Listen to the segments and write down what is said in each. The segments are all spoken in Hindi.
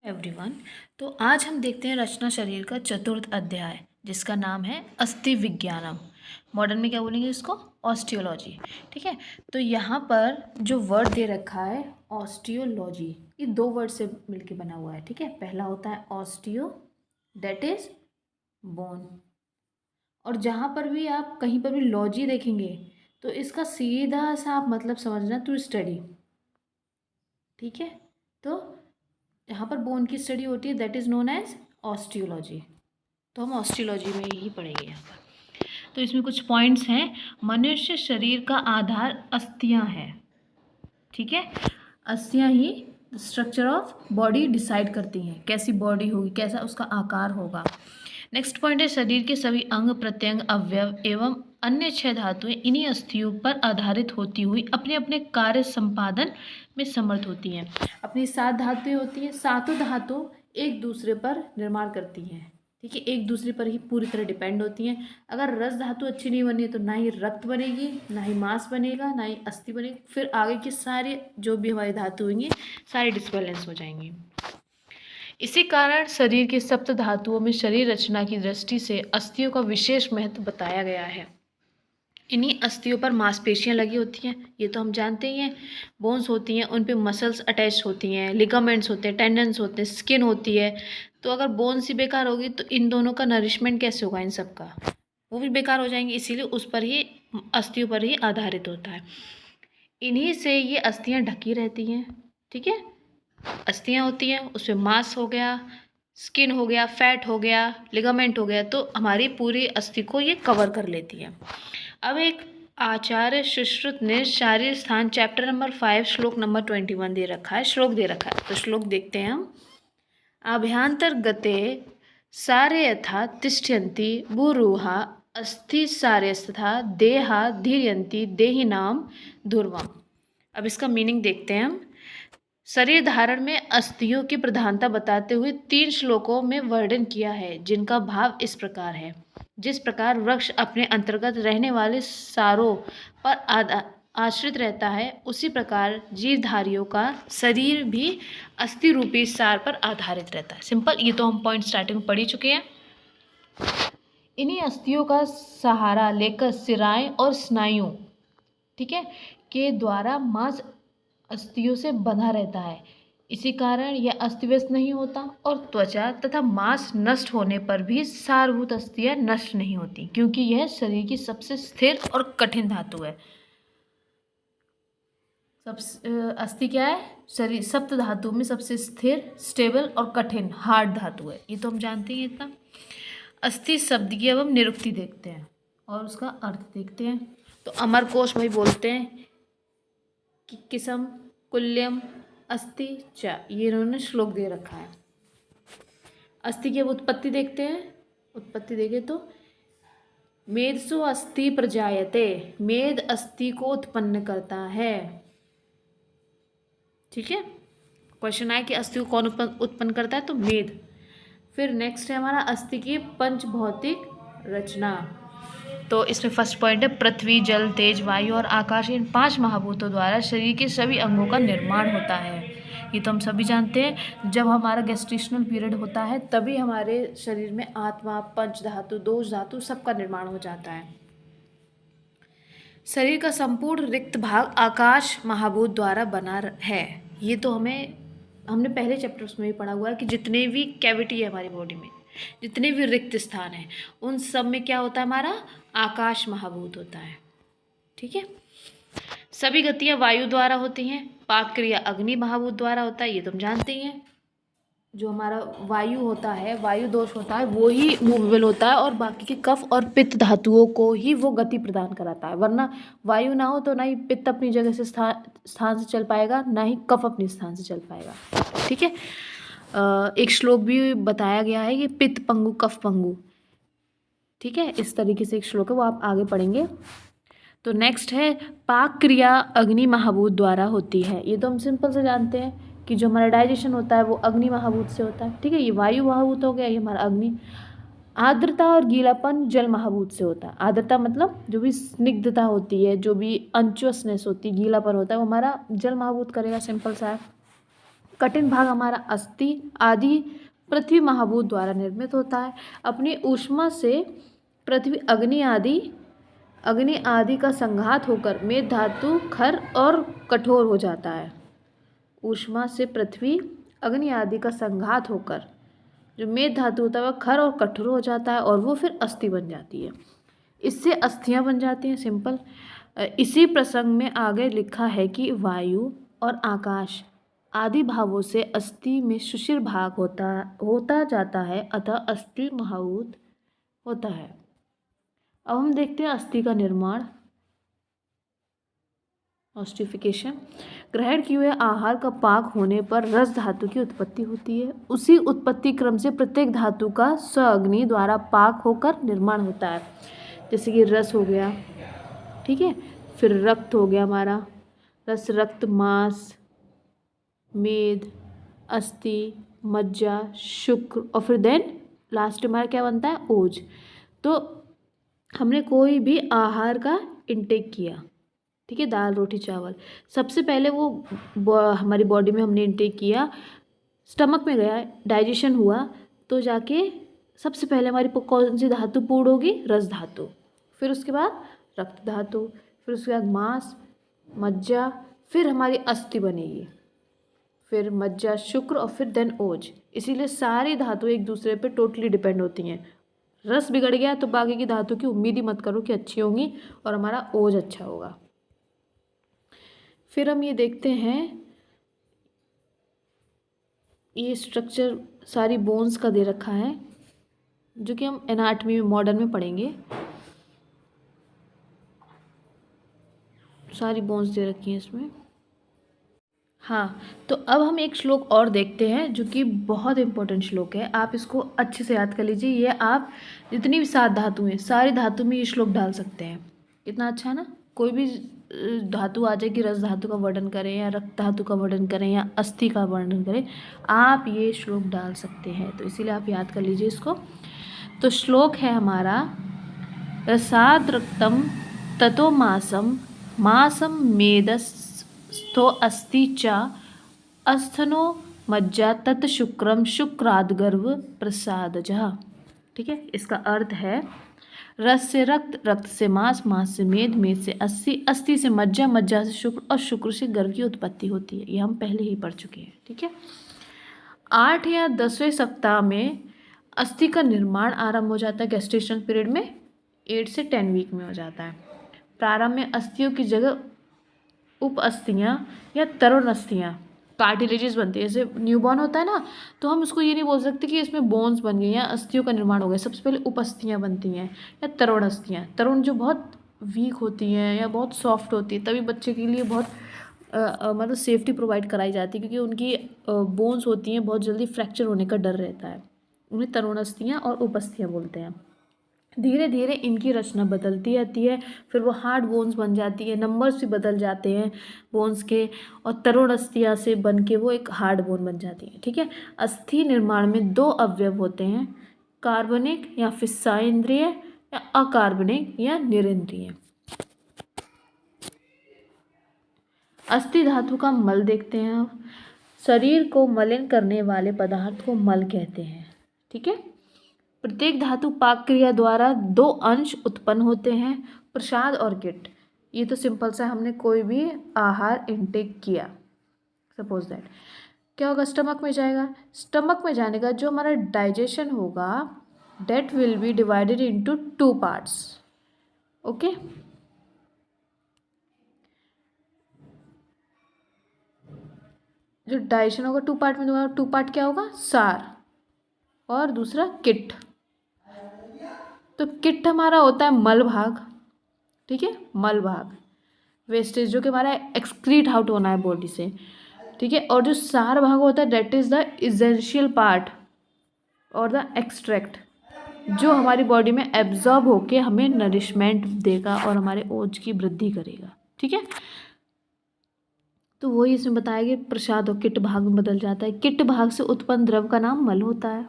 एवरीवन। तो आज हम देखते हैं रचना शरीर का चतुर्थ अध्याय जिसका नाम है अस्थि विज्ञानम। मॉडर्न में क्या बोलेंगे इसको? ऑस्टियोलॉजी। ठीक है। तो यहाँ पर जो वर्ड दे रखा है ऑस्टियोलॉजी, ये दो वर्ड से मिलके बना हुआ है। ठीक है। पहला होता है ऑस्टियो, दैट इज बोन, और जहाँ पर भी आप कहीं पर भी लॉजी देखेंगे तो इसका सीधा सा आप मतलब समझना टू स्टडी। ठीक है। तो यहाँ पर बोन की स्टडी होती है, that is known as osteology. तो हम ऑस्टियोलॉजी में ही पढ़ेंगे यहाँ पर। तो इसमें कुछ पॉइंट्स हैं। मनुष्य शरीर का आधार अस्थियाँ हैं। ठीक है। अस्थियाँ ही स्ट्रक्चर ऑफ बॉडी डिसाइड करती हैं, कैसी बॉडी होगी, कैसा उसका आकार होगा। नेक्स्ट पॉइंट है शरीर के सभी अंग प्रत्यंग अवयव एवं अन्य 6 धातुएं इन्हीं अस्थियों पर आधारित होती हुई अपने अपने कार्य संपादन में समर्थ होती हैं। अपनी 7 धातुएं होती हैं, सातों धातु एक दूसरे पर निर्माण करती हैं। ठीक है। एक दूसरे पर ही पूरी तरह डिपेंड होती हैं। अगर रस धातु अच्छी नहीं बनी है तो ना ही रक्त बनेगी, ना ही मांस बनेगा, ना ही अस्थि बनेगी। फिर आगे के सारे जो भी हमारी धातु होंगी सारी डिसबैलेंस हो जाएंगी। इसी कारण शरीर के सप्त धातुओं में शरीर रचना की दृष्टि से अस्थियों का विशेष महत्व बताया गया है। इन्हीं अस्थियों पर मांसपेशियां लगी होती हैं, ये तो हम जानते ही हैं। बोन्स होती हैं, उन पे मसल्स अटैच होती हैं, लिगामेंट्स होते हैं, टेंडन्स होते हैं, स्किन होती है। तो अगर बोन्स ही बेकार होगी तो इन दोनों का नरिशमेंट कैसे होगा? इन सब का वो भी बेकार हो जाएंगे। इसीलिए उस पर ही, अस्थियों पर ही आधारित होता है। इन्हीं से ये अस्थियां ढकी रहती हैं। ठीक है। अस्थियां होती हैं, उसमें मांस हो गया, स्किन हो गया, फैट हो गया, लिगामेंट हो गया, तो हमारी पूरी अस्थि को ये कवर कर लेती है। अब एक आचार्य सुश्रुत ने शारीर स्थान चैप्टर नंबर 5 श्लोक नंबर 21 दे रखा है, श्लोक दे रखा है। तो श्लोक देखते हैं हम। आभ्यंतर्गते सारे यथा तिष्ठन्ति भूरुहा अस्थि सारेस्तथा देहा धीर्यन्ति देहिनाम ध्रुवम। अब इसका मीनिंग देखते हैं हम। शरीर धारण में अस्थियों की प्रधानता बताते हुए 3 श्लोकों में वर्णन किया है, जिनका भाव इस प्रकार है। जिस प्रकार वृक्ष अपने अंतर्गत रहने वाले सारों पर आश्रित रहता है, उसी प्रकार जीवधारियों का शरीर भी अस्थि रूपी सार पर आधारित रहता है। सिंपल, ये तो हम पॉइंट स्टार्टिंग में पढ़ ही चुके हैं। इन्हीं अस्थियों का सहारा लेकर सिराएं और स्नायु, ठीक है, के द्वारा मांस अस्थियों से बंधा रहता है। इसी कारण यह अस्त व्यस्त नहीं होता और त्वचा तथा मांस नष्ट होने पर भी सारभूत अस्थियां नष्ट नहीं होती, क्योंकि यह शरीर की सबसे स्थिर और कठिन धातु है। अस्थि क्या है? शरीर सप्त धातु में सबसे स्थिर, स्टेबल और कठिन, हार्ड धातु है। ये तो हम जानते हैं इतना। अस्थि शब्द की अब हम निरुक्ति देखते हैं और उसका अर्थ देखते हैं। तो अमरकोश भाई बोलते हैं कि किसम कुल्यम अस्थि च, ये इन्होंने श्लोक दे रखा है। अस्थि की अब उत्पत्ति देखते हैं। उत्पत्ति देखें तो मेदसु अस्थि प्रजायते, मेद अस्थि को उत्पन्न करता है। ठीक है। क्वेश्चन आया कि अस्थि को कौन उत्पन्न करता है? तो मेद। फिर नेक्स्ट है हमारा अस्थि की पंच भौतिक रचना। तो इसमें फर्स्ट पॉइंट है पृथ्वी, जल, तेज, वायु और आकाश, इन 5 महाभूतों द्वारा शरीर के सभी अंगों का निर्माण होता है। ये तो हम सभी जानते हैं। जब हमारा गेस्टेशनल पीरियड होता है तभी हमारे शरीर में आत्मा, पंच धातु, दोष धातु सबका निर्माण हो जाता है। शरीर का संपूर्ण रिक्त भाग आकाश महाभूत द्वारा बना है। ये तो हमने पहले चैप्टर्स में भी पढ़ा हुआ है कि जितने भी कैविटी है हमारी बॉडी में, जितने भी रिक्त स्थान हैं, उन सब में क्या होता है? हमारा आकाश महाभूत होता है। ठीक है। सभी गतियां वायु द्वारा होती हैं, पाक क्रिया अग्नि महाभूत द्वारा होता है, ये तो हम जानते ही हैं। जो हमारा वायु होता है, वायु दोष होता है, वो ही मूवेबल होता है और बाकी के कफ और पित्त धातुओं को ही वो गति प्रदान कराता है। वरना वायु ना हो तो ना ही पित्त अपनी जगह से स्थान से चल पाएगा, ना ही कफ अपने स्थान से चल पाएगा। ठीक है। एक श्लोक भी बताया गया है कि पित्त पंगु कफ पंगु। ठीक है। इस तरीके से एक श्लोक है, वो आप आगे पढ़ेंगे। तो नेक्स्ट है पाक क्रिया अग्नि महाभूत द्वारा होती है। ये तो हम सिंपल से जानते हैं कि जो हमारा डाइजेशन होता है वो अग्नि महाभूत से होता है। ठीक है। ये वायु महाभूत हो गया, ये हमारा अग्नि। आर्द्रता और गीलापन जल महाभूत से होता है। आर्द्रता मतलब जो भी स्निग्धता होती है, जो भी अंचुअसनेस होती है, गीलापन होता है, वो हमारा जल महाभूत करेगा। सिंपल सा है। कठिन भाग हमारा अस्थि आदि पृथ्वी महाभूत द्वारा निर्मित होता है। अपनी ऊष्मा से पृथ्वी अग्नि आदि का संघात होकर मेद धातु खर और कठोर हो जाता है। ऊष्मा से पृथ्वी अग्नि आदि का संघात होकर जो मेद धातु होता है वह खर और कठोर हो जाता है और वो फिर अस्थि बन जाती है। इससे अस्थियां बन जाती हैं, सिंपल। इसी प्रसंग में आगे लिखा है कि वायु और आकाश आदि भावों से अस्थि में सुषिर भाग होता जाता है, अतः अस्थि महाभूत होता है। अब हम देखते हैं अस्थि का निर्माण, ऑस्टिफिकेशन। ग्रहण किए हुए आहार का पाक होने पर रस धातु की उत्पत्ति होती है। उसी उत्पत्ति क्रम से प्रत्येक धातु का स्वअग्नि द्वारा पाक होकर निर्माण होता है। जैसे कि रस हो गया, ठीक है, फिर रक्त हो गया हमारा, रस, रक्त, मांस, मेद, अस्थि, मज्जा, शुक्र और फिर देन लास्ट हमारा क्या बनता है, ओज। तो हमने कोई भी आहार का इंटेक किया, ठीक है, दाल रोटी चावल, सबसे पहले वो हमारी बॉडी में हमने इंटेक किया, स्टमक में गया, डाइजेशन हुआ, तो जाके सबसे पहले हमारी कौन सी धातु पूर्ण होगी, रस धातु, फिर उसके बाद रक्त धातु, फिर उसके बाद मांस, मज्जा, फिर हमारी अस्थि बनेगी, फिर मज्जा, शुक्र और फिर देन ओज। इसीलिए सारी धातु एक दूसरे पे टोटली डिपेंड होती हैं। रस बिगड़ गया तो बाकी की धातु की उम्मीद ही मत करो कि अच्छी होंगी और हमारा ओज अच्छा होगा। फिर हम ये देखते हैं, ये स्ट्रक्चर सारी बोन्स का दे रखा है जो कि हम एनाटमी में मॉडर्न में पढ़ेंगे। सारी बोन्स दे रखी हैं इसमें। हाँ, तो अब हम एक श्लोक और देखते हैं जो कि बहुत इंपॉर्टेंट श्लोक है, आप इसको अच्छे से याद कर लीजिए। ये आप जितनी भी 7 धातु हैं सारी धातु में ये श्लोक डाल सकते हैं। कितना अच्छा है ना। कोई भी धातु आ जाए कि रस धातु का वर्णन करें या रक्त धातु का वर्णन करें या अस्थि का वर्णन करें, आप ये श्लोक डाल सकते हैं। तो इसीलिए आप याद कर लीजिए इसको। तो श्लोक है हमारा, रसाद रक्तम ततो मासम मासम मेदस्थो अस्ति च अस्थनो मज्जा तत् शुक्रम शुक्राद गर्भ प्रसादजः। ठीक है, इसका अर्थ है रस से रक्त, रक्त से मांस, मांस से मेद, मेद से अस्थि, अस्थि से मज्जा, मज्जा से शुक्र और शुक्र से गर्भ की उत्पत्ति होती है। ये हम पहले ही पढ़ चुके हैं। ठीक है, 8 या 10वें सप्ताह में अस्थि का निर्माण आरंभ हो जाता है। गेस्टेशन पीरियड में 8 से 10 वीक में हो जाता है। प्रारंभ में अस्थियों की जगह उप अस्थियाँ या तरुण अस्थियाँ, कार्टिलेजेस बनती है। जैसे न्यूबॉर्न होता है ना, तो हम उसको ये नहीं बोल सकते कि इसमें बोन्स बन गई या अस्थियों का निर्माण हो गया। सबसे पहले उप अस्थियाँ बनती हैं या तरुण अस्थियाँ। तरुण जो बहुत वीक होती हैं या बहुत सॉफ्ट होती है, तभी बच्चे के लिए बहुत मतलब सेफ्टी प्रोवाइड कराई जाती है, क्योंकि उनकी बोन्स होती हैं बहुत जल्दी फ्रैक्चर होने का डर रहता है। उन्हें तरुण अस्थियाँ और उप अस्थियाँ बोलते हैं। धीरे धीरे इनकी रचना बदलती रहती है, फिर वो हार्ड बोन्स बन जाती है, नंबर्स भी बदल जाते हैं बोन्स के, और तरुण अस्थियाँ से बन के वो एक हार्ड बोन बन जाती है। ठीक है, अस्थि निर्माण में 2 अवयव होते हैं, कार्बनिक या फिस्साइंद्रिय या अकार्बनिक या निरिंद्रिय। अस्थि धातु का मल देखते हैं आप। शरीर को मलिन करने वाले पदार्थ को मल कहते हैं। ठीक है, प्रत्येक धातु पाक क्रिया द्वारा 2 अंश उत्पन्न होते हैं, प्रसाद और गिट्ट। ये तो सिंपल सा, हमने कोई भी आहार इनटेक किया, सपोज दैट क्या होगा, स्टमक में जाएगा। स्टमक में जाने का जो हमारा डाइजेशन होगा, that will be divided into 2 parts. Okay, जो डाइजेशन होगा 2 पार्ट में होगा। 2 पार्ट क्या होगा, सार और दूसरा किट। तो किट हमारा होता है मल भाग। ठीक है, मल भाग, वेस्टेज जो कि हमारा एक्सक्रीट आउट होना है बॉडी से। ठीक है, और जो सार भाग होता है that is the essential part और द एक्सट्रैक्ट, जो हमारी बॉडी में एब्जॉर्ब होके हमें नरिशमेंट देगा और हमारे ओज की वृद्धि करेगा। ठीक है, तो वही इसमें बताया कि प्रसाद और किट भाग में बदल जाता है। किट भाग से उत्पन्न द्रव का नाम मल होता है।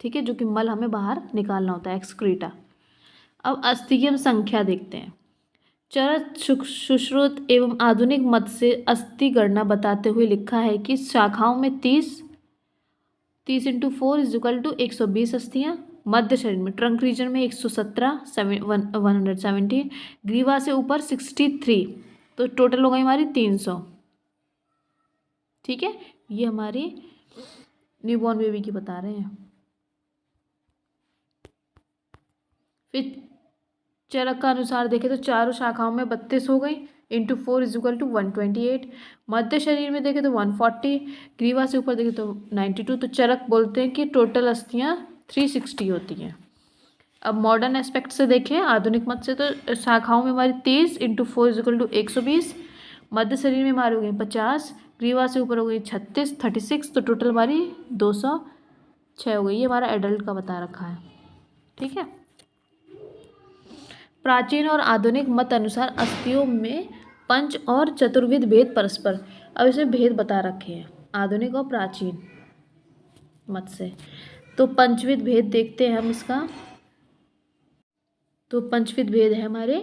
ठीक है, जो कि मल हमें बाहर निकालना होता है, एक्सक्रीटा। अब अस्थि की हम संख्या देखते हैं। चरक सुश्रुत एवं आधुनिक मत से अस्थि गणना बताते हुए लिखा है कि शाखाओं में 30 इंटू 4 इज इक्वल टू 120 अस्थियाँ, मध्य शरीर में ट्रंक रीजन में 117 117, ग्रीवा से ऊपर 63, तो टोटल हो गई हमारी 300। ठीक है, ये हमारी न्यूबॉर्न बेबी की बता रहे हैं। फिर चरक का अनुसार देखें तो चारों शाखाओं में 32 हो गई, इंटू 4 इज इक्वल टू 128। मध्य शरीर में देखें तो 140, ग्रीवा से ऊपर देखें तो 92, तो चरक बोलते हैं कि टोटल अस्थियाँ 360 होती हैं। अब मॉडर्न एस्पेक्ट से देखें, आधुनिक मत से, तो शाखाओं में हमारी 30 इंटू 4 इज इक्वल टू 120, मध्य शरीर में हमारी हो गई 50, ग्रीवा से ऊपर हो गई 36, तो टोटल हमारी 206 हो गई। ये हमारा एडल्ट का बता रखा है। ठीक है, प्राचीन और आधुनिक मत अनुसार अस्थियों में पंच और चतुर्विध भेद परस्पर, अब इसमें भेद बता रखे हैं आधुनिक और प्राचीन मत से। तो पंचविध भेद देखते हैं हम इसका। तो पंचविध भेद है हमारे,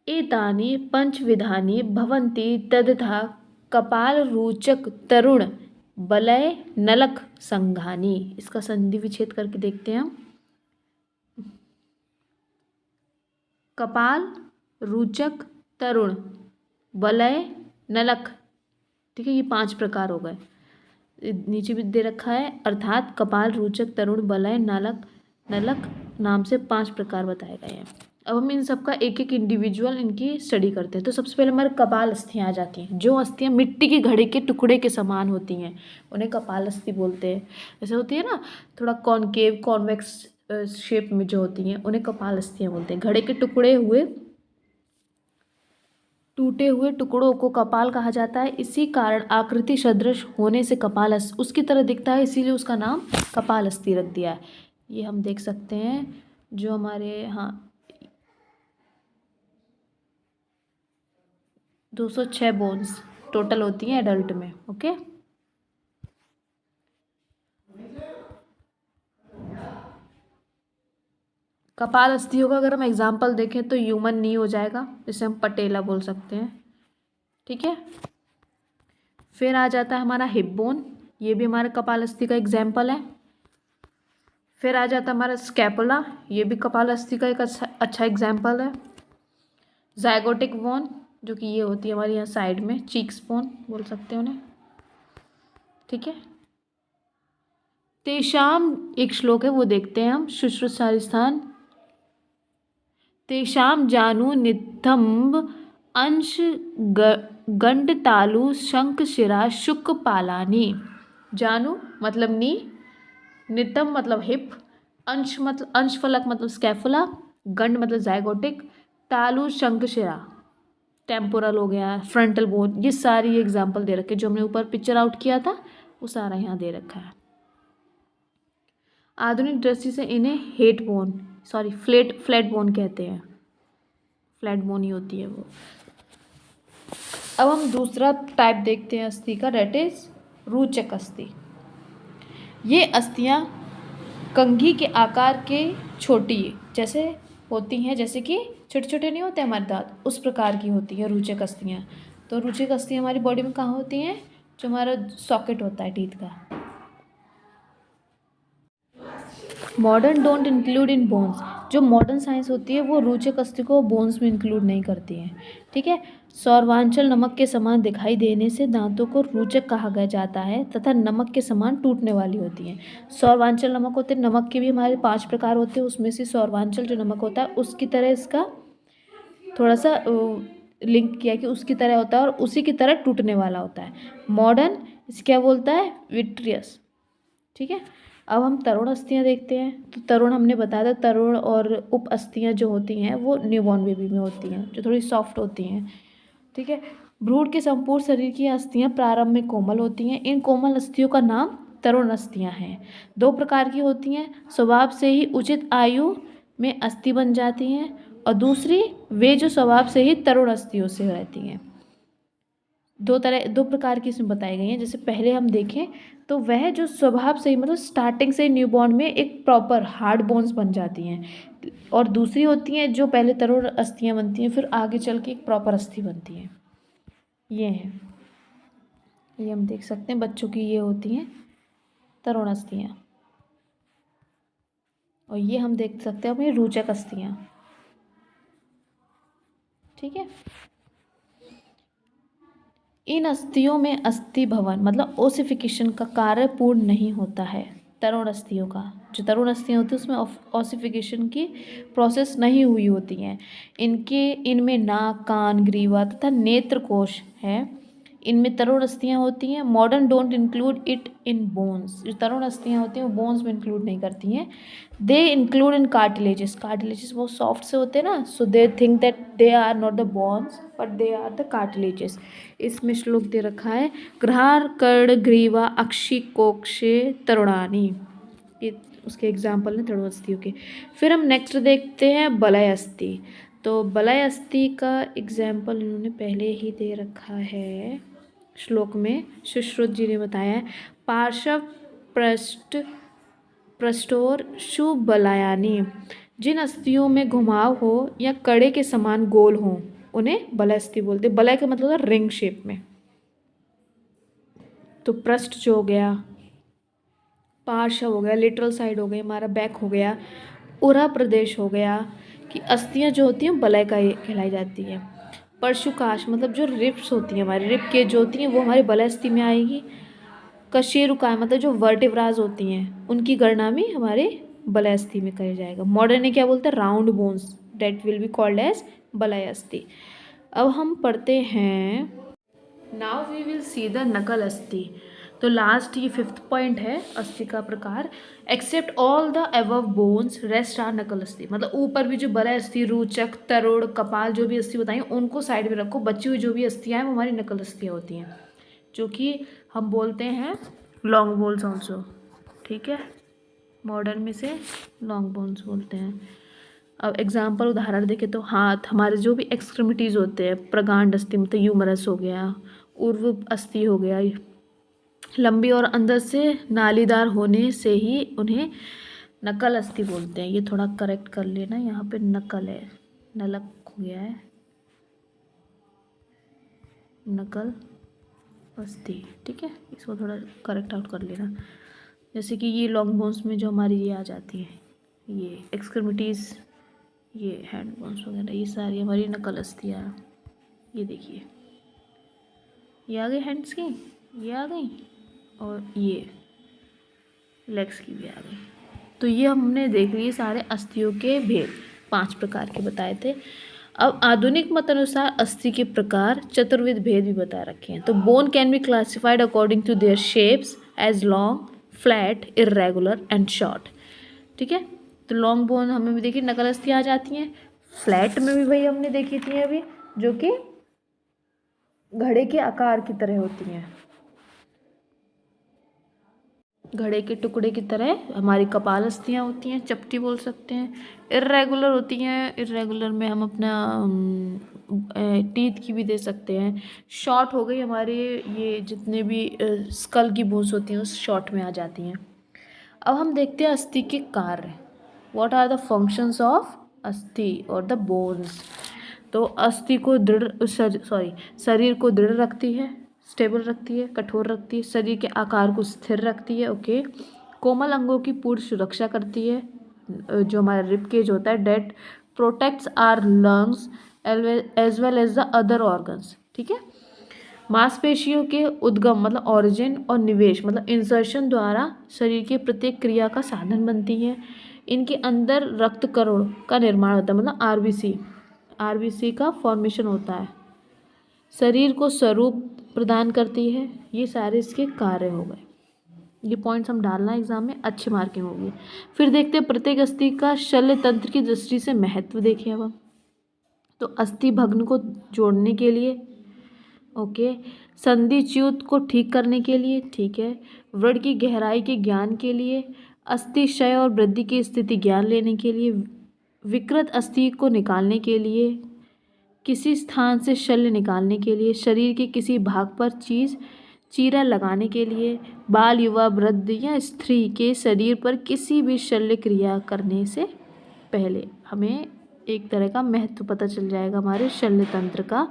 एतानि पंचविधानि भवन्ति तदथा कपाल रूचक तरुण बलय नलक संघानी। इसका संधि विच्छेद करके देखते हैं हम। कपाल रूचक तरुण वलय नलक, ठीक है, ये 5 प्रकार हो गए। नीचे भी दे रखा है, अर्थात कपाल रूचक तरुण वलय नलक नाम से 5 प्रकार बताए गए हैं। अब हम इन सबका एक एक इंडिविजुअल इनकी स्टडी करते हैं। तो सबसे पहले हमारे कपाल अस्थियाँ आ जाती हैं। जो अस्थियाँ मिट्टी की घड़े के टुकड़े के समान होती हैं उन्हें कपाल अस्थि बोलते हैं। जैसे होती है ना थोड़ा कॉनकेव कॉन्वेक्स शेप में जो होती हैं उन्हें कपाल अस्थियाँ बोलते हैं। घड़े के टूटे हुए टुकड़ों को कपाल कहा जाता है। इसी कारण आकृति सदृश होने से कपाल उसकी तरह दिखता है, इसीलिए उसका नाम कपाल अस्थि रख दिया है। ये हम देख सकते हैं जो हमारे 206 बोन्स टोटल होती हैं एडल्ट में। ओके, कपाल अस्थियों का अगर हम एग्जाम्पल देखें तो ह्यूमन नी हो जाएगा, जिसे हम पटेला बोल सकते हैं। ठीक है, फिर आ जाता है हमारा हिप बोन, ये भी हमारे कपाल अस्थि का एग्जाम्पल है। फिर आ जाता है हमारा स्कैपुला, ये भी कपाल अस्थि का एक अच्छा एग्जाम्पल है। जाइगोटिक बोन, जो कि ये होती है हमारे यहाँ साइड में, चीक्स बोन बोल सकते हैं उन्हें। ठीक है, तेषाम एक श्लोक है वो देखते हैं हम। शुश्रूषास्थान तेषाम जानु नितंब अंश गंड तालु शंख शिरा शुक पालानी। जानु मतलब नी, नितम मतलब हिप, अंश मतलब अंश फलक मतलब स्कैफुला, गंड मतलब जाइगोटिक, तालु शंख शिरा टेम्पोरल हो गया, फ्रंटल बोन। ये सारी एग्जाम्पल दे रखे जो हमने ऊपर पिक्चर आउट किया था वो सारा यहाँ दे रखा है। आधुनिक दृष्टि से इन्हें फ्लैट बोन कहते हैं। फ्लैट बोन ही होती है वो। अब हम दूसरा टाइप देखते हैं अस्थि का, डेट इज रूचक अस्थि। ये अस्थियाँ कंघी के आकार के छोटी जैसे होती हैं, जैसे कि छोटे छोटे नहीं होते हमारे दांत, उस प्रकार की होती है रूचक अस्थियाँ। तो रूचक अस्थियाँ हमारी बॉडी में कहाँ होती हैं? जो हमारा सॉकेट होता है टीथ का। Modern don't include in bones, जो मॉडर्न साइंस होती है वो रूचक अस्थि को बोन्स में इंक्लूड नहीं करती है। ठीक है, सौरवांचल नमक के समान दिखाई देने से दांतों को रूचक कहा गया जाता है तथा नमक के समान टूटने वाली होती हैं। सौरवांचल नमक होते हैं, नमक के भी हमारे 5 प्रकार होते हैं, उसमें से सौरवांचल जो नमक होता है उसकी तरह इसका थोड़ा सा लिंक किया कि उसकी तरह होता है और उसी की तरह टूटने वाला होता है। मॉडर्न इसे क्या बोलता है? विट्रियस। ठीक है, अब हम तरुण अस्थियाँ देखते हैं। तो तरुण हमने बताया था, तरुण और उप अस्थियाँ जो होती हैं वो न्यूबॉर्न बेबी में होती हैं, जो थोड़ी सॉफ्ट होती हैं। ठीक है, भ्रूण के संपूर्ण शरीर की अस्थियाँ प्रारंभ में कोमल होती हैं। इन कोमल अस्थियों का नाम तरुण अस्थियाँ हैं। 2 प्रकार की होती हैं, स्वभाव से ही उचित आयु में अस्थि बन जाती हैं और दूसरी वे जो स्वभाव से ही तरुण अस्थियों से रहती हैं। दो प्रकार की इसमें बताई गई हैं। जैसे पहले हम देखें तो वह जो स्वभाव से ही मतलब स्टार्टिंग से न्यूबॉर्न में एक प्रॉपर हार्ड बोन्स बन जाती हैं, और दूसरी होती हैं जो पहले तरुण अस्थियां बनती हैं फिर आगे चल के एक प्रॉपर अस्थि बनती हैं। ये है, ये हम देख सकते हैं बच्चों की, ये होती हैं तरुण अस्थियां, और ये हम देख सकते हैं अपनी रोचक अस्थियां। ठीक है, इन अस्थियों में अस्थि भवन मतलब ओसिफिकेशन का कार्य पूर्ण नहीं होता है। तरुण अस्थियों का, जो तरुण अस्थियाँ होती हैं उसमें ओसिफिकेशन की प्रोसेस नहीं हुई होती हैं। इनमें नाक, कान, ग्रीवा तथा नेत्र कोश है। इनमें तरुण अस्थियाँ होती हैं। Modern don't include it in bones, जो तरुण अस्थियाँ होती हैं वो बोन्स में इंक्लूड नहीं करती हैं। They include in cartilages, cartilages बहुत सॉफ्ट से होते हैं ना, so they think that they are not the bones but they are the cartilages. इसमें श्लोक दे रखा है, ग्रहार कर्ण ग्रीवा अक्षि कोक्षे तरुणानी, ये उसके एग्जाम्पल हैं तरुण अस्थियों के। फिर हम नेक्स्ट देखते हैं बलय अस्थि। तो बलय अस्थि का एग्जाम्पल इन्होंने पहले ही दे रखा है श्लोक में, सुश्रुत जी ने बताया है। पार्श्व पृष्ठ पृष्ठोर शुभ बलयानी, जिन अस्थियों में घुमाव हो या कड़े के समान गोल हो उन्हें बलय अस्थि बोलते हैं। बलय का मतलब है रिंग शेप में। तो पृष्ठ जो हो गया, पार्श्व हो गया, लिटरल साइड हो गई, हमारा बैक हो गया, उरा प्रदेश हो गया, कि अस्थियां जो होती हैं बलय का कहलाई जाती है। परशुकाश मतलब जो रिब्स होती हैं, हमारी रिब के जो होती हैं वो हमारे बलय अस्थि में आएगी। कशेरुकाय मतलब जो वर्टिब्राज होती हैं उनकी गणना भी हमारे बलय अस्थि में करी जाएगा। मॉडर्न ने क्या बोलते हैं, round bones that will be called as बलय अस्थि। अब हम पढ़ते हैं, now we will see the नकल अस्थि। तो लास्ट ये 5th पॉइंट है अस्थि का प्रकार। Except all the above bones rest are नकल अस्थि, मतलब ऊपर भी जो बलय अस्थि, रूचक, तरुण, कपाल जो भी अस्थि बताई उनको साइड में रखो, बची हुई जो भी अस्थियाँ हैं वो हमारी नकल अस्थियाँ होती हैं, जो कि हम बोलते हैं लॉन्ग बोन्स ऑल्सो। ठीक है, मॉडर्न में से लॉन्ग बोन्स बोलते हैं। अब एग्जाम्पल उदाहरण देखें तो हाथ, हमारे जो भी एक्सट्रीमिटीज़ होते हैं, प्रगांड अस्थि मतलब यूमरस हो गया, उर्व अस्थि हो गया, लंबी और अंदर से नालीदार होने से ही उन्हें नकल अस्थि बोलते हैं। ये थोड़ा करेक्ट कर लेना, यहाँ पे नकल है, नलक हो गया है, नकल अस्थि। ठीक है, इसको थोड़ा करेक्ट आउट कर लेना। जैसे कि ये लॉन्ग बोन्स में जो हमारी ये आ जाती है, ये एक्सट्रीमिटीज़, ये हैंड बोन्स वगैरह, ये सारी हमारी नकल अस्थियाँ। ये देखिए, ये आ गई हैंड्स की, ये आ गई, और ये लेग्स की भी आ गई। तो ये हमने देख लिए सारे अस्थियों के भेद, 5 प्रकार के बताए थे। अब आधुनिक मत अनुसार अस्थि के प्रकार चतुर्विध भेद भी बता रखे हैं। तो bone can be classified according to their shapes as long, flat, irregular and short. ठीक है, तो लॉन्ग बोन हमें भी देखिए नकल अस्थि आ जाती हैं। फ्लैट में भी वही हमने देखी थी अभी, जो कि घड़े के आकार की तरह होती हैं, घड़े के टुकड़े की तरह हमारी कपाल अस्थियाँ होती हैं, चपटी बोल सकते हैं। इर्रेगुलर होती हैं, इर्रेगुलर में हम अपना टीथ की भी दे सकते हैं। शॉर्ट हो गई हमारे, ये जितने भी स्कल की बोन्स होती हैं उस शॉर्ट में आ जाती हैं। अब हम देखते हैं अस्थि के कार्य, what are the functions of अस्थि और द बोन्स। तो अस्थि को शरीर को दृढ़ रखती है, स्टेबल रखती है, कठोर रखती है, शरीर के आकार को स्थिर रखती है। ओके, कोमल अंगों की पूर्ण सुरक्षा करती है, जो हमारा रिब केज होता है, that protects our lungs as well as the other organs. ठीक है, मांसपेशियों के उद्गम मतलब ऑरिजिन और निवेश मतलब इंसर्शन द्वारा शरीर की प्रत्येक क्रिया का साधन बनती है। इनके अंदर रक्त करोड़ का निर्माण होता है, मतलब आरबीसी का फॉर्मेशन होता है, शरीर को स्वरूप प्रदान करती है। ये सारे इसके कार्य हो गए। ये पॉइंट्स हम डालना एग्जाम में, अच्छी मार्किंग होगी। फिर देखते हैं प्रत्येक अस्थि का शल्य तंत्र की दृष्टि से महत्व देखें। अब तो अस्थि भग्न को जोड़ने के लिए, ओके, संधि च्युत को ठीक करने के लिए, ठीक है, व्रण की गहराई के ज्ञान के लिए, अस्थि क्षय और वृद्धि की स्थिति ज्ञान लेने के लिए, विकृत अस्थि को निकालने के लिए, किसी स्थान से शल्य निकालने के लिए, शरीर के किसी भाग पर चीरा लगाने के लिए, बाल, युवा, वृद्ध या स्त्री के शरीर पर किसी भी शल्य क्रिया करने से पहले। हमें एक तरह का महत्व पता चल जाएगा हमारे शल्य तंत्र का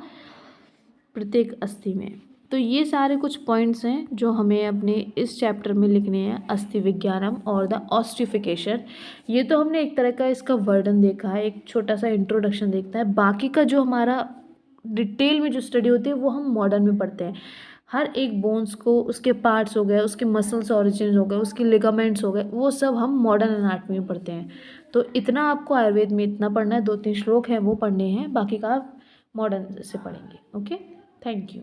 प्रत्येक अस्थि में। तो ये सारे कुछ पॉइंट्स हैं जो हमें अपने इस चैप्टर में लिखने हैं, अस्थि विज्ञानम और द ऑस्टिफिकेशन। ये तो हमने एक तरह का इसका वर्णन देखा है, एक छोटा सा इंट्रोडक्शन देखता है। बाकी का जो हमारा डिटेल में जो स्टडी होती है वो हम मॉडर्न में पढ़ते हैं। हर एक बोन्स को, उसके पार्ट्स हो गए, उसके मसल्स ऑरिजिन हो गए, उसके लिगामेंट्स हो गए, वो सब हम मॉडर्न एनाटॉमी में पढ़ते हैं। तो इतना आपको आयुर्वेद में इतना पढ़ना है, 2-3 श्लोक हैं वो पढ़ने हैं, बाकी का आप मॉडर्न से पढ़ेंगे। Okay, thank you.